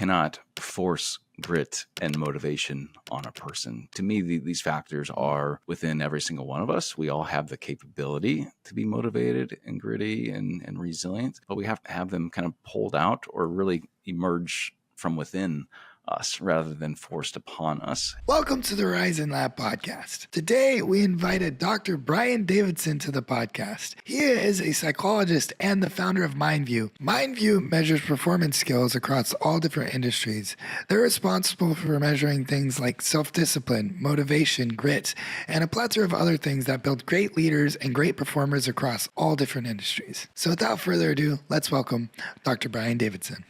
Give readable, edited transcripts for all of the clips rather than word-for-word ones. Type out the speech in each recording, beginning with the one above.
cannot force grit and motivation on a person. To me, these factors are within every single one of us. We all have the capability to be motivated and gritty and resilient, but we have to have them kind of pulled out or really emerge from within us rather than forced upon us. Welcome to the Horizon Lab podcast. Today, we invited Dr. Brian Davidson to the podcast. He is a psychologist and the founder of MindVue. MindVue measures performance skills across all different industries. They're responsible for measuring things like self-discipline, motivation, grit, and a plethora of other things that build great leaders and great performers across all different industries. So without further ado, let's welcome Dr. Brian Davidson.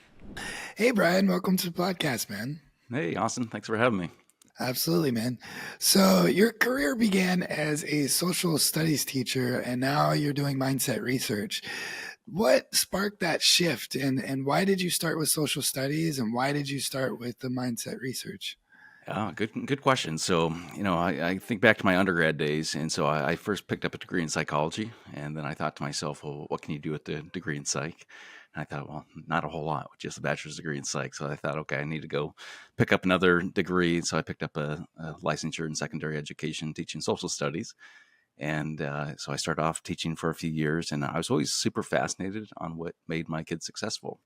Hey, Brian, welcome to the podcast, man. Hey, Austin, thanks for having me. Absolutely, man. So your career began as a social studies teacher, and now you're doing mindset research. What sparked that shift, and why did you start with social studies, and why did you start with the mindset research? Good question. So, I think back to my undergrad days, and so I first picked up a degree in psychology, and then I thought to myself, well, what can you do with the degree in psych? And I thought, well, not a whole lot, with just a bachelor's degree in psych. So I thought, okay, I need to go pick up another degree. So I picked up a licensure in secondary education, teaching social studies. And so I started off teaching for a few years, and I was always super fascinated on what made my kids successful.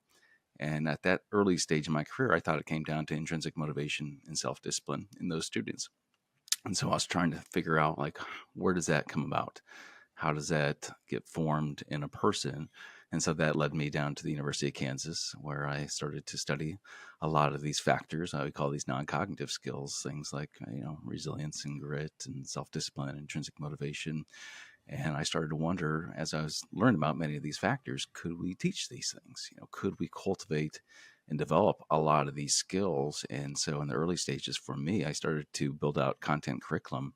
And at that early stage in my career, I thought it came down to intrinsic motivation and self-discipline in those students. And so I was trying to figure out, like, where does that come about? How does that get formed in a person? And so that led me down to the University of Kansas, where I started to study a lot of these factors. I would call these non-cognitive skills, things like, resilience and grit and self-discipline, intrinsic motivation. And I started to wonder, as I was learning about many of these factors, could we teach these things? Could we cultivate and develop a lot of these skills? And so in the early stages for me, I started to build out content curriculum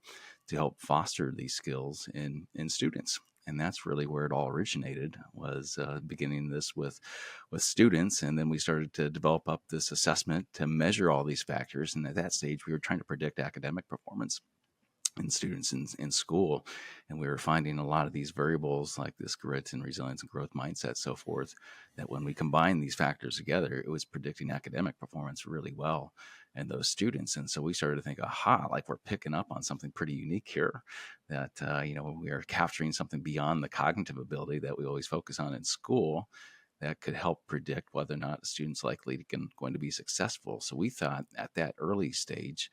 to help foster these skills in students. And that's really where it all originated, was beginning this with students. And then we started to develop up this assessment to measure all these factors. And at that stage, we were trying to predict academic performance in students in school. And we were finding a lot of these variables like this grit and resilience and growth mindset, so forth, that when we combine these factors together, it was predicting academic performance really well in those students. And so we started to think, aha, like we're picking up on something pretty unique here, that, we are capturing something beyond the cognitive ability that we always focus on in school that could help predict whether or not a student's likely going to be successful. So we thought at that early stage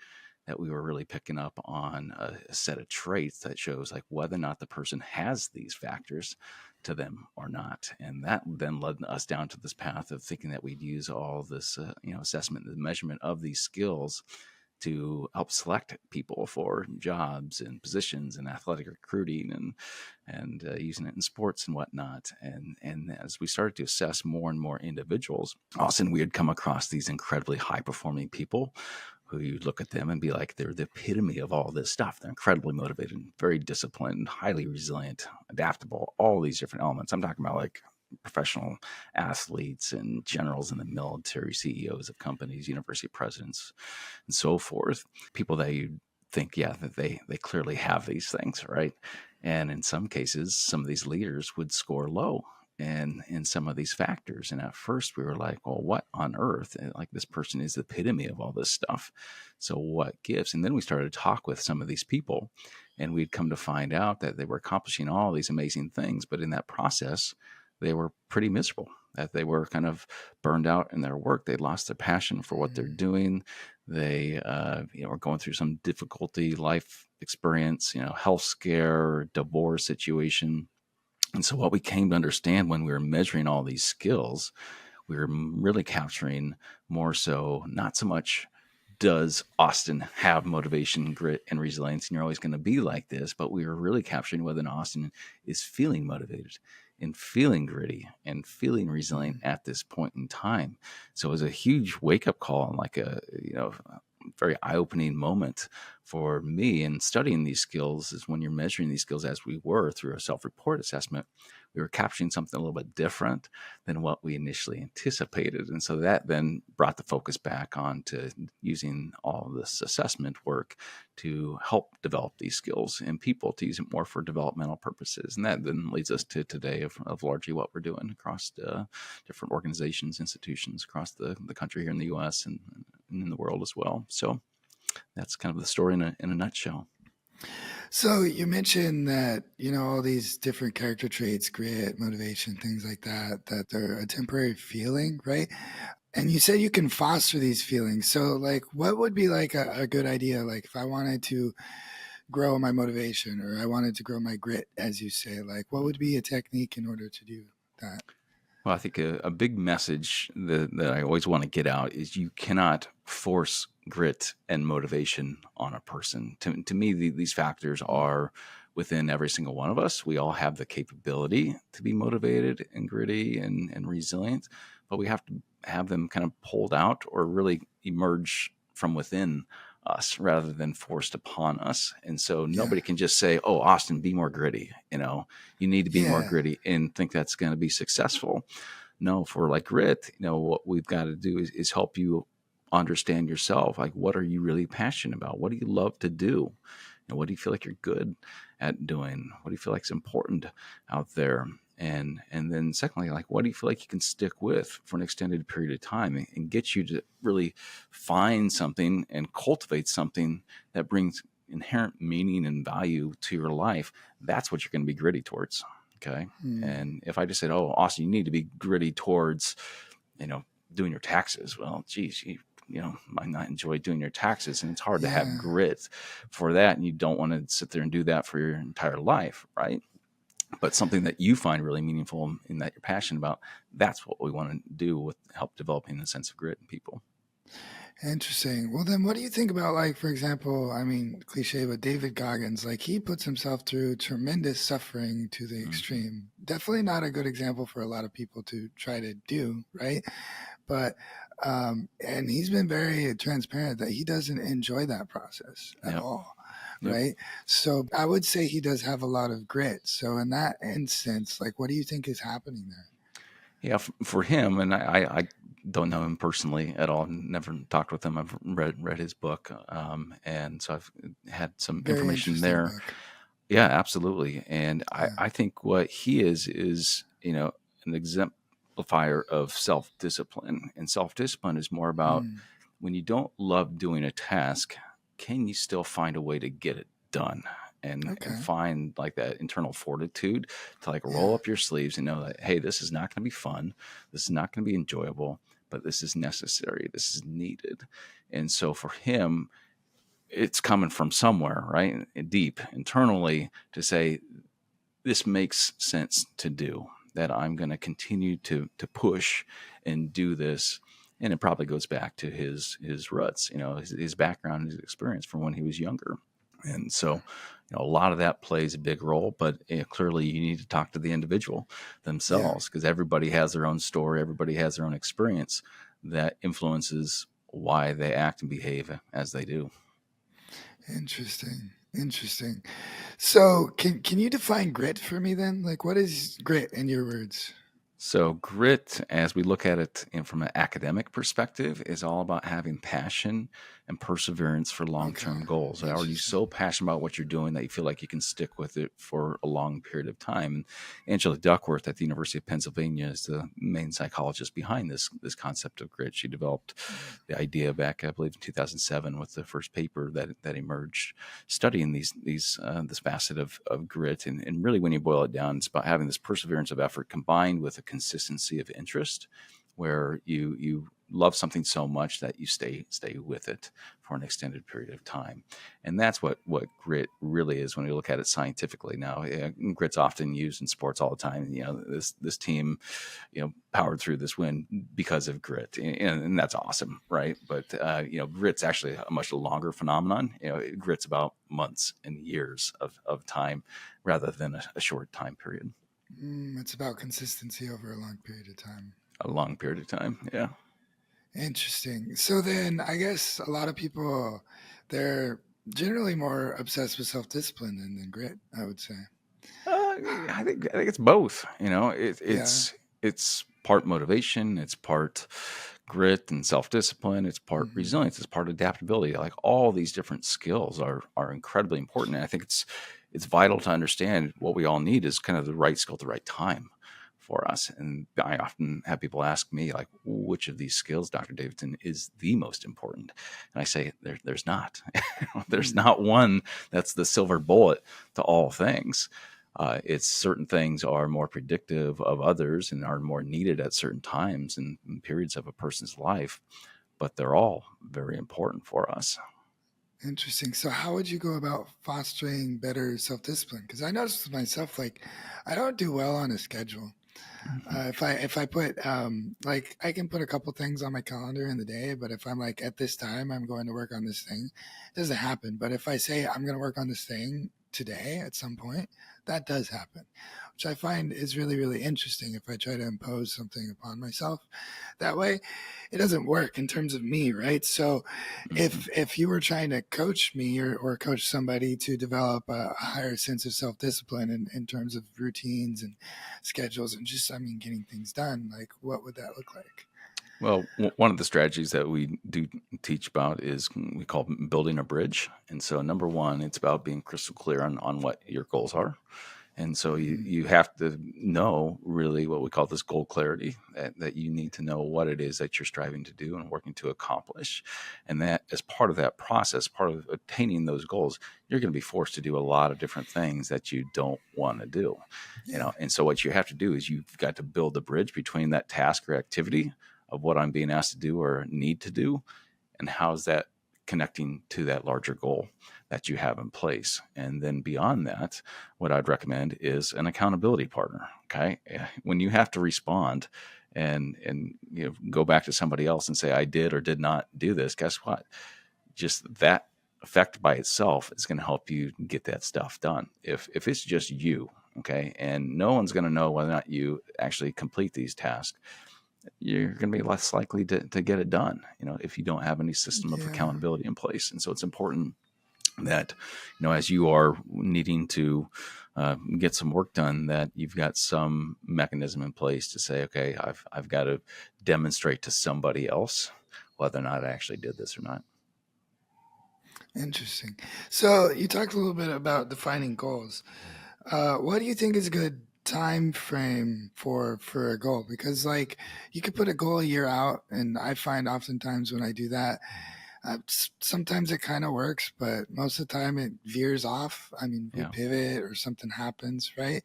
that we were really picking up on a set of traits that shows like whether or not the person has these factors to them or not. And that then led us down to this path of thinking that we'd use all this, assessment and measurement of these skills to help select people for jobs and positions and athletic recruiting and using it in sports and whatnot. And as we started to assess more and more individuals, often we had come across these incredibly high performing people who you'd look at them and be like, they're the epitome of all this stuff. They're incredibly motivated, very disciplined, highly resilient, adaptable, all these different elements. I'm talking about like professional athletes and generals in the military, CEOs of companies, university presidents, and so forth. People that you think, that they clearly have these things, right? And in some cases, some of these leaders would score low and in some of these factors. And at first we were like, well, what on earth? And like, this person is the epitome of all this stuff. So what gives? And then we started to talk with some of these people, and we'd come to find out that they were accomplishing all these amazing things, but in that process, they were pretty miserable, that they were kind of burned out in their work. They lost their passion for what they're doing. They, were going through some difficulty, life experience, health scare, divorce situation. And so what we came to understand when we were measuring all these skills, we were really capturing more so, not so much does Austin have motivation, grit, and resilience, and you're always going to be like this, but we were really capturing whether Austin is feeling motivated and feeling gritty and feeling resilient at this point in time. So it was a huge wake-up call and like a, very eye-opening moment for me in studying these skills is when you're measuring these skills as we were through a self-report assessment, we were capturing something a little bit different than what we initially anticipated. And so that then brought the focus back on to using all of this assessment work to help develop these skills in people, to use it more for developmental purposes. And that then leads us to today of largely what we're doing across different organizations, institutions across the country here in the US and in the world as well. So that's kind of the story in a nutshell. So you mentioned that, all these different character traits, grit, motivation, things like that, that they're a temporary feeling, right? And you said you can foster these feelings. So like, what would be like a good idea? Like if I wanted to grow my motivation or I wanted to grow my grit, as you say, like what would be a technique in order to do that? Well, I think a big message that I always want to get out is you cannot force grit and motivation on a person. To me, these factors are within every single one of us. We all have the capability to be motivated and gritty and resilient, but we have to have them kind of pulled out or really emerge from within us rather than forced upon us. And so Yeah. nobody can just say, "Oh, Austin, be more gritty." You need to be more Yeah. gritty and think that's going to be successful. No, for like grit, what we've got to do is help you understand yourself. Like, what are you really passionate about? What do you love to do? What do you feel like you're good at doing? What do you feel like is important out there? And then secondly, like, what do you feel like you can stick with for an extended period of time and get you to really find something and cultivate something that brings inherent meaning and value to your life? That's what you're going to be gritty towards. Okay. Hmm. And if I just said, "Oh, Austin, you need to be gritty towards, you know, doing your taxes," well, geez, you might not enjoy doing your taxes, and it's hard to have Yeah. grit for that, and you don't want to sit there and do that for your entire life, right? But something that you find really meaningful and that you're passionate about, that's what we want to do with help developing a sense of grit in people. Interesting. Well, then what do you think about, like, for example, I mean, cliche, but David Goggins, like, he puts himself through tremendous suffering to the Hmm. extreme. Definitely not a good example for a lot of people to try to do, right? But, and he's been very transparent that he doesn't enjoy that process at Yep. all, Yep. right? So I would say he does have a lot of grit. So in that instance, like, what do you think is happening there? Yeah, for him, and I don't know him personally at all. Never talked with him. I've read his book, and so I've had some Very information interesting there. book. Yeah, absolutely. And Yeah. I think what he is an exemplifier of self discipline, and self discipline is more about Hmm. when you don't love doing a task, can you still find a way to get it done? And Okay. find like that internal fortitude to like roll Yeah. up your sleeves and know that, hey, this is not going to be fun, this is not going to be enjoyable, but this is necessary, this is needed. And so for him, it's coming from somewhere, right? Deep internally to say, this makes sense to do, that I'm going to continue to push and do this. And it probably goes back to his roots, his background, his experience from when he was younger. And so, a lot of that plays a big role, but clearly you need to talk to the individual Yeah. themselves because everybody has their own story, everybody has their own experience that influences why they act and behave as they do. Interesting. Interesting. So can you define grit for me then? Like what is grit in your words? So, grit, as we look at it from an academic perspective, is all about having passion and perseverance for long Okay. term goals. Are you Interesting. so passionate about what you're doing that you feel like you can stick with it for a long period of time? And Angela Duckworth at the University of Pennsylvania is the main psychologist behind this concept of grit. She developed the idea back, I believe, in 2007 with the first paper that emerged studying this facet of grit. And really, when you boil it down, it's about having this perseverance of effort combined with a consistency of interest, where you love something so much that you stay with it for an extended period of time. And that's what grit really is when we look at it scientifically. Now, grit's often used in sports all the time. This team powered through this win because of grit, and that's awesome, right? But grit's actually a much longer phenomenon. Grit's about months and years of time rather than a short time period. It's about consistency over a long period of time. A long period of time. Yeah. Interesting. So then I guess a lot of people, they're generally more obsessed with self-discipline than grit, I would say. I think it's both. Yeah. It's part motivation, it's part grit and self discipline, it's part Hmm. resilience, it's part adaptability. Like all these different skills are incredibly important. And I think it's vital to understand what we all need is kind of the right skill at the right time for us. And I often have people ask me like, which of these skills, Dr. Davidson, is the most important? And I say there's not. There's Mm. not one that's the silver bullet to all things. It's certain things are more predictive of others and are more needed at certain times and periods of a person's life, but they're all very important for us. Interesting. So how would you go about fostering better self-discipline? Because I noticed with myself, like I don't do well on a schedule. Mhm. If I put like I can put a couple things on my calendar in the day, but if I'm like at this time I'm going to work on this thing, it doesn't happen. But if I say I'm going to work on this thing today at some point, that does happen, which I find is really really interesting. If I try to impose something upon myself that way, it doesn't work in terms of me, right? So Mhm. if you were trying to coach me or coach somebody to develop a higher sense of self-discipline in terms of routines and schedules and just I mean getting things done, like what would that look like? Well, one of the strategies that we do teach about is we call building a bridge. And so, number one, it's about being crystal clear on what your goals are. And so Mm-hmm. you have to know really what we call this goal clarity, that you need to know what it is that you're striving to do and working to accomplish. And that as part of that process, part of attaining those goals, you're going to be forced to do a lot of different things that you don't want to do. Yeah. And so what you have to do is you've got to build a bridge between that task or activity of what I'm being asked to do or need to do, and how's that connecting to that larger goal that you have in place. And then beyond that, what I'd recommend is an accountability partner. Okay, when you have to respond and go back to somebody else and say I did or did not do this, guess what? Just that effect by itself is going to help you get that stuff done. If it's just you, okay, and no one's going to know whether or not you actually complete these tasks, you're going to be less likely to get it done, if you don't have any system of Yeah. accountability in place. And so it's important that, as you are needing to get some work done, that you've got some mechanism in place to say, okay, I've got to demonstrate to somebody else whether or not I actually did this or not. Interesting. So you talked a little bit about defining goals. What do you think is a good time frame for a goal? Because like you could put a goal a year out, and I find oftentimes when I do that, sometimes it kind of works, but most of the time it veers off. I mean, we Yeah. pivot or something happens, right?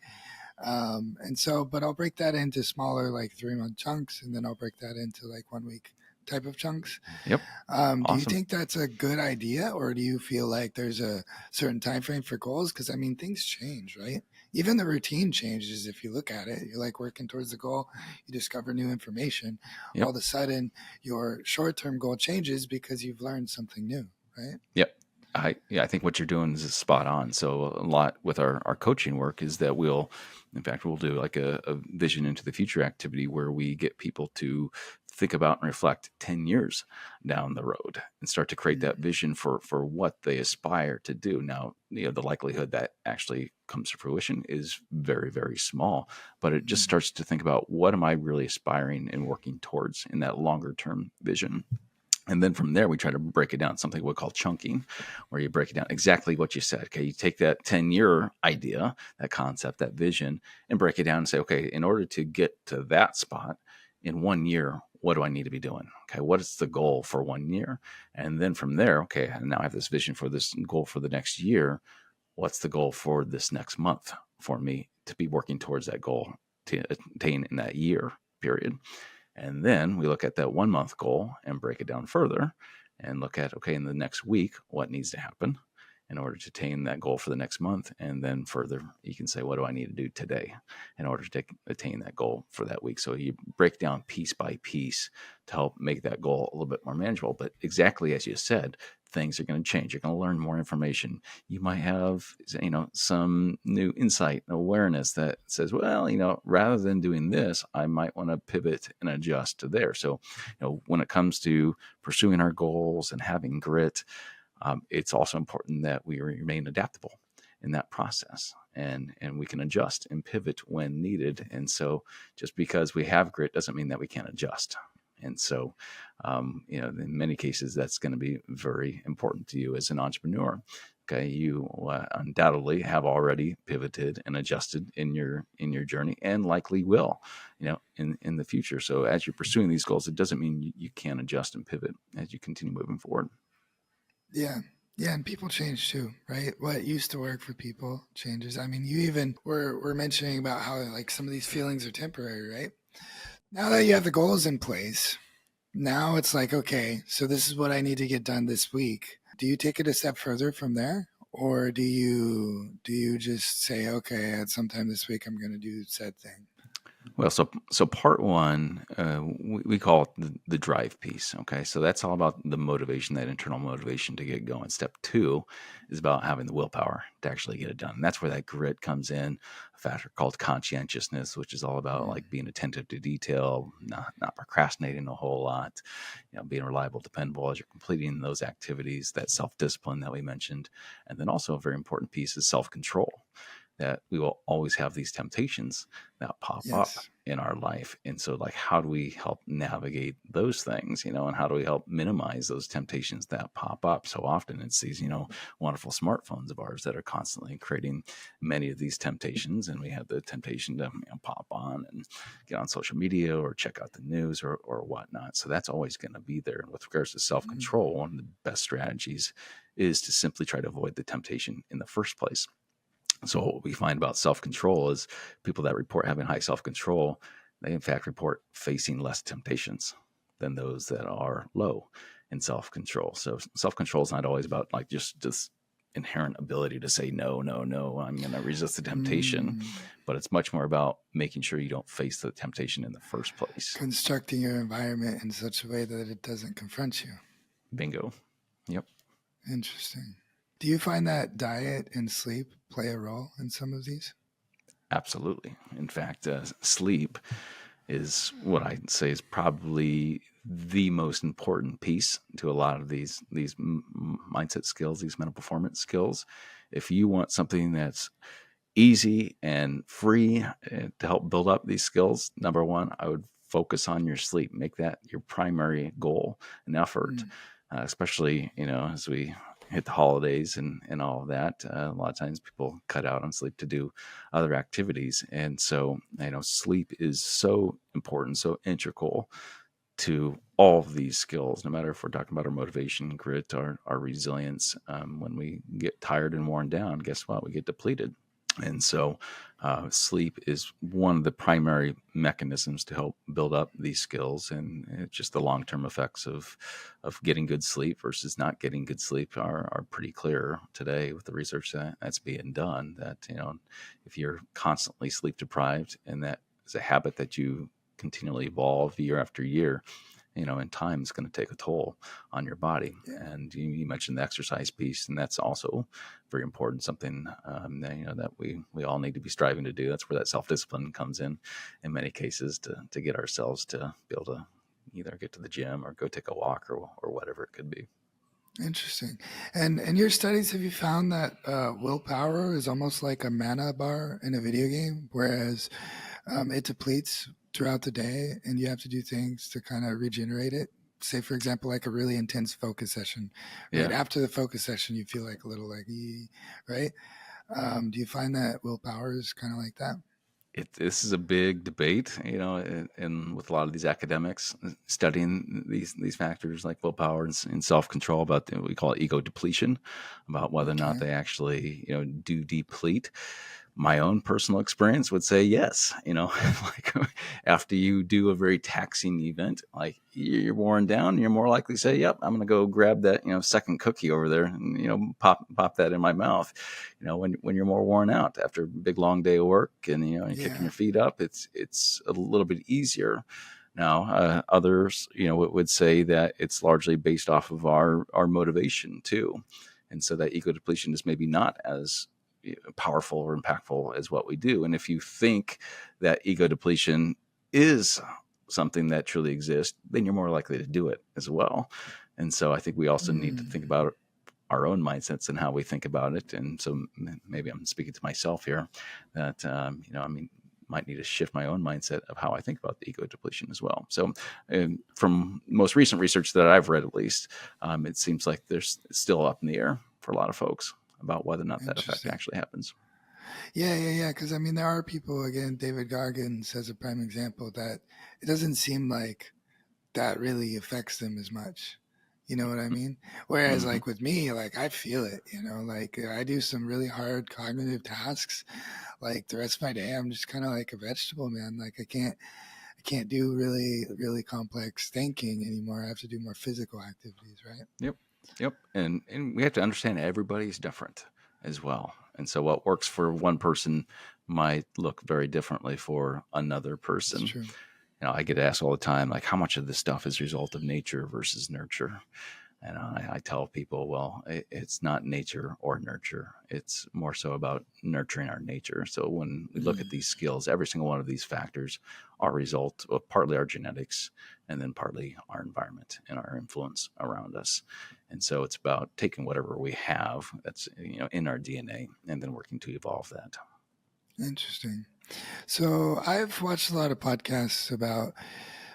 And so, but I'll break that into smaller, like 3 month chunks, and then I'll break that into like 1 week type of chunks. Yep. Do you Awesome. think that's a good idea, or do you feel like there's a certain time frame for goals? Because I mean, things change, right? Even the routine changes. If you look at it, you're like working towards the goal, you discover new information. All Yep. of a sudden, your short-term goal changes because you've learned something new, right? Yep. I think what you're doing is spot on. So a lot with our coaching work is that we'll do like a vision into the future activity where we get people to think about and reflect 10 years down the road and start to create that Mm-hmm. vision for what they aspire to do. Now, the likelihood that actually comes to fruition is very, very small, but it just Mm-hmm. starts to think about what am I really aspiring and working towards in that longer term vision. And then from there, we try to break it down, something we call chunking, where you break it down exactly what you said. Okay, you take that 10-year idea, that concept, that vision, and break it down and say, okay, in order to get to that spot in 1 year, what do I need to be doing? Okay, what is the goal for 1 year? And then from there, okay, and now I have this vision for this goal for the next year. What's the goal for this next month for me to be working towards that goal to attain in that year period? And then we look at that 1 month goal and break it down further and look at, okay, in the next week, what needs to happen in order to attain that goal for the next month. And then further, you can say, what do I need to do today in order to attain that goal for that week? So you break down piece by piece to help make that goal a little bit more manageable. But exactly as you said, things are going to change. You're going to learn more information. You might have, some new insight and awareness that says, well, rather than doing this, I might want to pivot and adjust to there. So, when it comes to pursuing our goals and having grit, it's also important that we remain adaptable in that process, and we can adjust and pivot when needed. And so just because we have grit doesn't mean that we can't adjust. And so, in many cases, that's going to be very important to you as an entrepreneur. Okay, you undoubtedly have already pivoted and adjusted in your journey, and likely will, in the future. So, as you're pursuing these goals, it doesn't mean you can't adjust and pivot as you continue moving forward. Yeah. Yeah, and people change too, right? What used to work for people changes. I mean, you even were mentioning about how like some of these feelings are temporary, right? Now that you have the goals in place, now it's like, okay, so this is what I need to get done this week. Do you take it a step further from there? Or do you just say, okay, at some time this week I'm going to do said thing? Well, so part one, we call it the drive piece. Okay, so that's all about the motivation, that internal motivation to get going. Step two is about having the willpower to actually get it done. And that's where that grit comes in. A factor called conscientiousness, which is all about like being attentive to detail, not procrastinating a whole lot, being reliable, dependable as you're completing those activities. That self discipline that we mentioned, and then also a very important piece is self control. That we will always have these temptations that pop up Yes. in our life. And so, like, how do we help navigate those things, and how do we help minimize those temptations that pop up? So often it's these, wonderful smartphones of ours that are constantly creating many of these temptations. And we have the temptation to pop on and get on social media or check out the news or whatnot. So that's always going to be there. And with regards to self control, one of the best strategies is to simply try to avoid the temptation in the first place. So what we find about self-control is people that report having high self-control, they in fact report facing less temptations than those that are low in self-control. So self-control is not always about like just this inherent ability to say no, no, no, I'm going to resist the temptation, but it's much more about making sure you don't face the temptation in the first place. Constructing your environment in such a way that it doesn't confront you. Bingo. Yep. Interesting. Do you find that diet and sleep play a role in some of these? Absolutely. In fact, sleep is what I'd say is probably the most important piece to a lot of these mindset skills, these mental performance skills. If you want something that's easy and free to help build up these skills, number one, I would focus on your sleep. Make that your primary goal and effort, especially as we hit the holidays and all of that. A lot of times people cut out on sleep to do other activities. And so, sleep is so important, so integral to all of these skills, no matter if we're talking about our motivation, grit, our resilience. When we get tired and worn down, guess what? We get depleted. And so sleep is one of the primary mechanisms to help build up these skills. And it's just the long-term effects of getting good sleep versus not getting good sleep are pretty clear today with the research that's being done, that, if you're constantly sleep deprived and that is a habit that you continually evolve year after year, in time it's going to take a toll on your body. And you mentioned the exercise piece, and that's also very important, something that we all need to be striving to do. That's where that self-discipline comes in many cases, to get ourselves to be able to either get to the gym or go take a walk or whatever it could be. Interesting. And in your studies, have you found that willpower is almost like a mana bar in a video game, whereas it depletes throughout the day and you have to do things to kind of regenerate it? Say, for example, like a really intense focus session, right? Yeah. After the focus session, you feel like a little like, right? Do you find that willpower is kind of like that? This is a big debate, and with a lot of these academics studying these factors like willpower and self-control, about what we call ego depletion, about whether or not they actually, do deplete. My own personal experience would say yes. Like after you do a very taxing event, like you're worn down, you're more likely to say, "Yep, I'm going to go grab that second cookie over there and pop that in my mouth." When you're more worn out after a big long day of work and you're kicking your feet up, it's a little bit easier Now, others, would say that it's largely based off of our motivation too, and so that ego depletion is maybe not as powerful or impactful as what we do. And if you think that ego depletion is something that truly exists, then you're more likely to do it as well. And so I think we also need to think Mm, about our own mindsets and how we think about it. And so maybe I'm speaking to myself here that, might need to shift my own mindset of how I think about the ego depletion as well. So, from most recent research that I've read, at least, it seems like there's still up in the air for a lot of folks about whether or not that effect interesting. actually happens. Yeah. Because I mean, there are people. Again, David Goggins as a prime example that it doesn't seem like that really affects them as much. You know what I mean? Whereas Mm-hmm. like with me, like I feel it, like I do some really hard cognitive tasks. Like the rest of my day, I'm just kind of like a vegetable, man. Like I can't do really, really complex thinking anymore. I have to do more physical activities, right? Yep. Yep. And we have to understand everybody's different as well. And so what works for one person might look very differently for another It's person. true. I get asked all the time, like, how much of this stuff is a result of nature versus nurture? And I tell people, well, it's not nature or nurture. It's more so about nurturing our nature. So when we look at Mm, these skills, every single one of these factors are a result of partly our genetics and then partly our environment and our influence around us. And so it's about taking whatever we have that's in our DNA and then working to evolve that. interesting. So I've watched a lot of podcasts about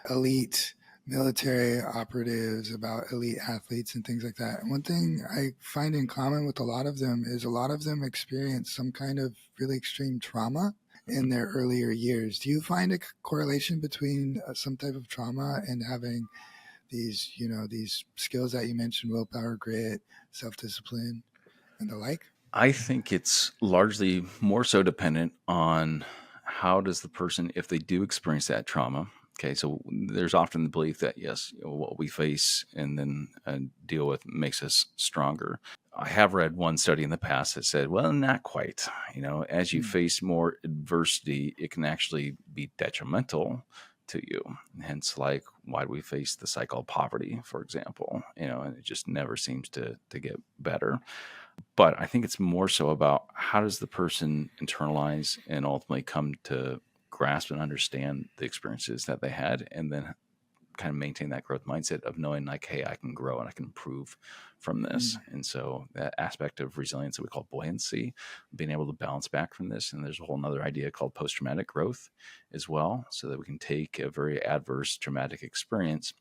elite military operatives, about elite athletes and things like that. And one thing I find in common with a lot of them is a lot of them experience some kind of really extreme trauma in their earlier years. Do you find a correlation between some type of trauma and having these skills that you mentioned, willpower, grit, self-discipline, and the like? I think it's largely more so dependent on how does the person, if they do experience that trauma. Okay, so there's often the belief that yes, what we face and then deal with makes us stronger. I have read one study in the past that said, well, not quite. As you Hmm. face more adversity, it can actually be detrimental to you. Hence, like, why do we face the cycle of poverty, for example? And it just never seems to get better. But I think it's more so about how does the person internalize and ultimately come to grasp and understand the experiences that they had, and then kind of maintain that growth mindset of knowing, like, hey, I can grow and I can improve from this. Hmm. And so that aspect of resilience that we call buoyancy, being able to bounce back from this. And there's a whole nother idea called post-traumatic growth as well, so that we can take a very adverse traumatic experience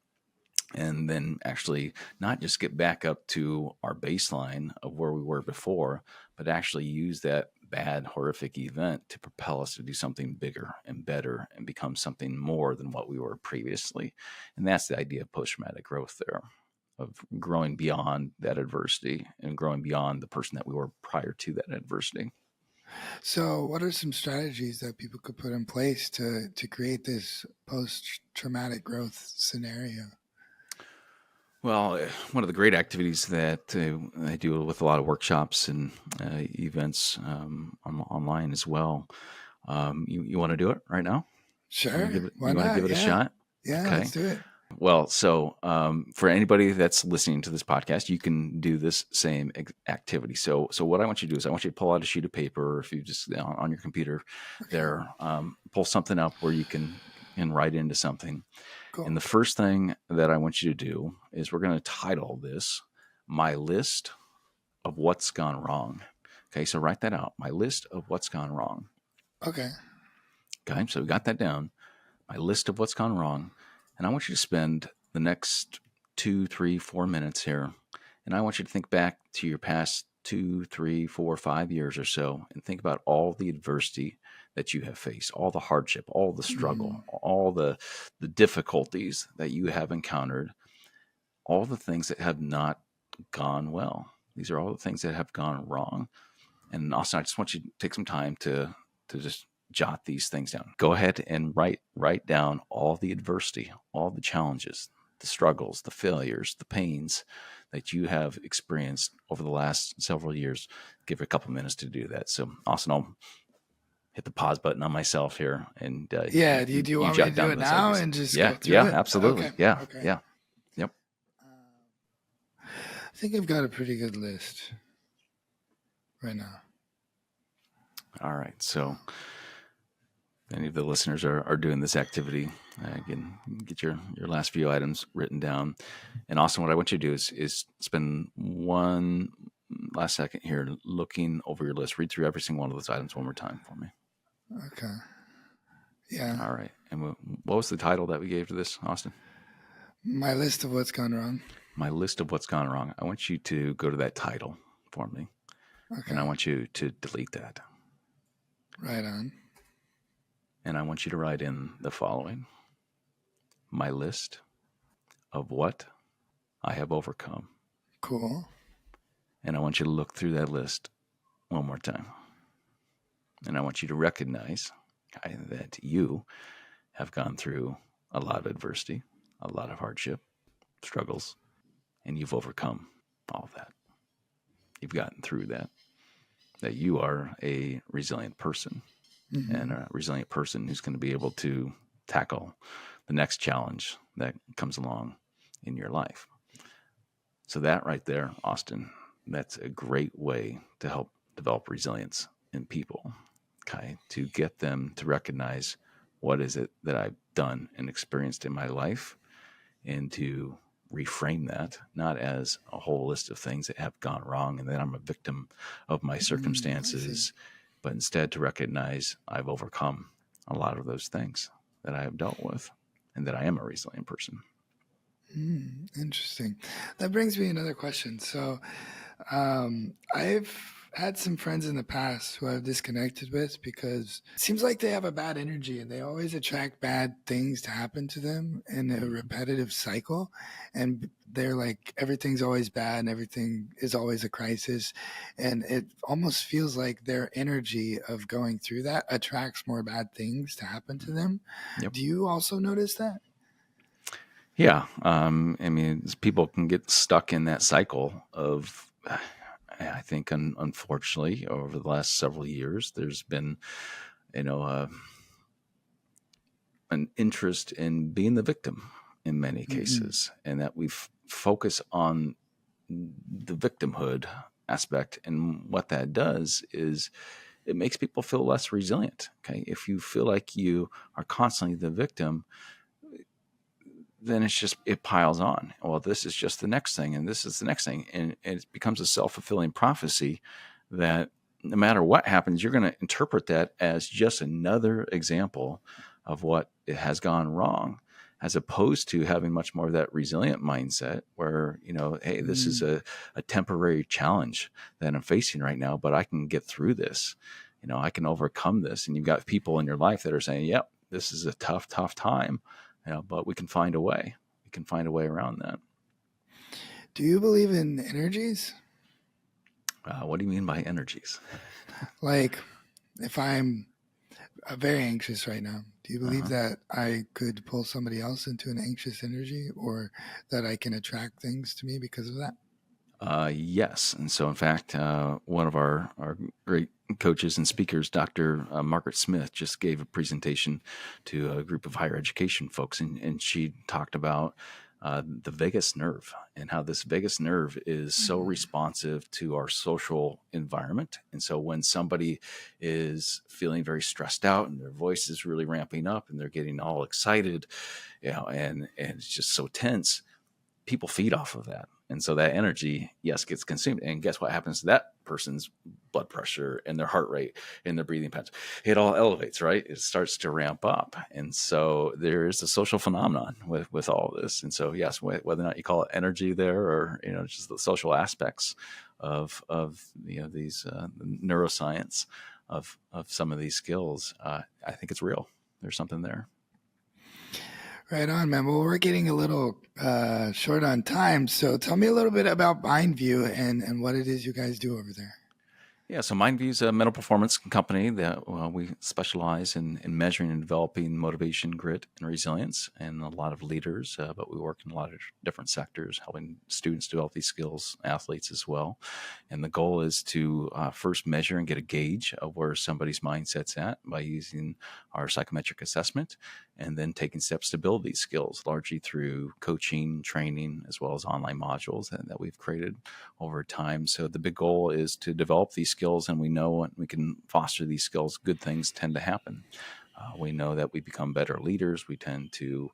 and then actually not just get back up to our baseline of where we were before, but actually use that bad, horrific event to propel us to do something bigger and better and become something more than what we were previously. And that's the idea of post traumatic growth there, of growing beyond that adversity and growing beyond the person that we were prior to that adversity. So, what are some strategies that people could put in place to create this post-traumatic growth scenario? Well, one of the great activities that I do with a lot of workshops and events online as well. You want to do it right now? You want to Sure, give it? why You want to give not? it a Yeah, shot? yeah, Okay. let's do it. Well, so for anybody that's listening to this podcast, you can do this same activity. So what I want you to do is I want you to pull out a sheet of paper, or if you just on your computer, Okay, there, pull something up where you can write into something. cool. And the first thing that I want you to do is we're going to title this "My List of What's Gone Wrong." Okay, so write that out. My list of what's gone wrong. Okay, Okay, so we got that down. My list of what's gone wrong. And I want you to spend the next 2, 3, 4 minutes here. And I want you to think back to your past 2, 3, 4, 5 years or so and think about all the adversity that you have faced, all the hardship, all the mm, struggle, all the difficulties that you have encountered, all the things that have not gone well. These are all the things that have gone wrong. And also, I just want you to take some time to just jot these things down. Go ahead and write down all the adversity, all the challenges, the struggles, the failures, the pains that you have experienced over the last several years. Give it a couple minutes to do that. So, Austin, I'll hit the pause button on myself here, and Yeah. Do you you want me to jot do down it those now ideas. and just Yeah, go through yeah, it? absolutely. Okay. Yeah, Okay. yeah, yep. I think I've got a pretty good list right now. All right. So, if any of the listeners are doing this activity, again, get your last few items written down. And also, what I want you to do is spend one last second here looking over your list. Read through every single one of those items one more time for me. Okay. Yeah. All right. And what was the title that we gave to this, Austin? My list of what's gone wrong. My list of what's gone wrong. I want you to go to that title for me, and I Okay. want you to delete that. Right on. And I want you to write in the following: my list of what I have overcome. Cool. And I want you to look through that list one more time. And I want you to recognize that you have gone through a lot of adversity, a lot of hardship, struggles, and you've overcome all of that. You've gotten through that. That you are a resilient person, and a resilient person who's going to be able to tackle the next challenge that comes along in your life. So that right there, Austin, that's a great way to help develop resilience in people, okay? To get them to recognize what is it that I've done and experienced in my life, and to reframe that not as a whole list of things that have gone wrong and that I'm a victim of my circumstances, but instead to recognize I've overcome a lot of those things that I have dealt with, and that I am a resilient person. Interesting. That brings me another question. So, I've had some friends in the past who I've disconnected with because it seems like they have a bad energy and they always attract bad things to happen to them in a repetitive cycle. And they're like, everything's always bad and everything is always a crisis. And it almost feels like their energy of going through that attracts more bad things to happen to them. Yep. Do you also notice that? Yeah. I mean, people can get stuck in that cycle of, I think, unfortunately, over the last several years, there's been, an interest in being the victim in many cases, and that we focus on the victimhood aspect. And what that does is it makes people feel less resilient. Okay. If you feel like you are constantly the victim, then it piles on. Well, this is just the next thing, and this is the next thing. And it becomes a self-fulfilling prophecy that no matter what happens, you're going to interpret that as just another example of what it has gone wrong, as opposed to having much more of that resilient mindset where, hey, this is a temporary challenge that I'm facing right now, but I can get through this. I can overcome this. And you've got people in your life that are saying, yep, this is a tough time. But we can find a way. We can find a way around that. Do you believe in energies? What do you mean by energies? Like, if I'm very anxious right now, do you believe that I could pull somebody else into an anxious energy, or that I can attract things to me because of that? Yes. And so, in fact, one of our great coaches and speakers, Dr. Margaret Smith, just gave a presentation to a group of higher education folks, and she talked about the vagus nerve and how this vagus nerve is so responsive to our social environment. And so when somebody is feeling very stressed out and their voice is really ramping up and they're getting all excited, and it's just so tense, people feed off of that. And so that energy, yes, gets consumed. And guess what happens to that person's blood pressure and their heart rate and their breathing patterns? It all elevates, right? It starts to ramp up. And so there is a social phenomenon with all of this. And so, yes, whether or not you call it energy there or, just the social aspects of these neuroscience of some of these skills, I think it's real. There's something there. Right on, man. Well, we're getting a little short on time. So tell me a little bit about MindVue and what it is you guys do over there. Yeah, so MindVue is a mental performance company that we specialize in measuring and developing motivation, grit, and resilience, and a lot of leaders. But we work in a lot of different sectors, helping students develop these skills, athletes as well. And the goal is to first measure and get a gauge of where somebody's mindset's at by using our psychometric assessment, and then taking steps to build these skills, largely through coaching, training, as well as online modules that we've created over time. So the big goal is to develop these skills, and we know when we can foster these skills, good things tend to happen. We know that we become better leaders. We tend to,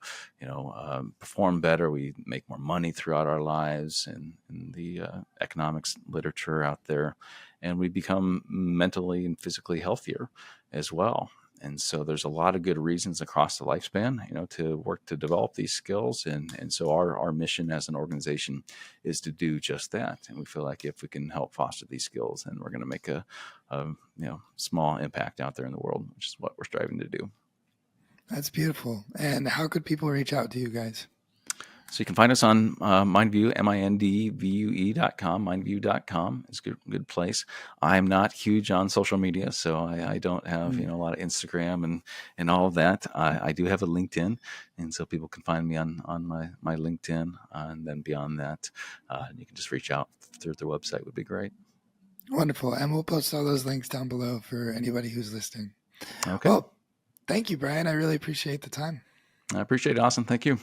perform better. We make more money throughout our lives, and in the economics literature out there, and we become mentally and physically healthier as well. And so there's a lot of good reasons across the lifespan, to work to develop these skills. And so our mission as an organization is to do just that. And we feel like if we can help foster these skills, then we're going to make a small impact out there in the world, which is what we're striving to do. That's beautiful. And how could people reach out to you guys? So you can find us on MindVue, MindVue.com. MindVue.com is a good place. I'm not huge on social media, so I don't have a lot of Instagram and all of that. I do have a LinkedIn, and so people can find me on my LinkedIn. And then beyond that, you can just reach out through the website would be great. Wonderful. And we'll post all those links down below for anybody who's listening. Okay. Well, thank you, Brian. I really appreciate the time. I appreciate it, Austin. Thank you.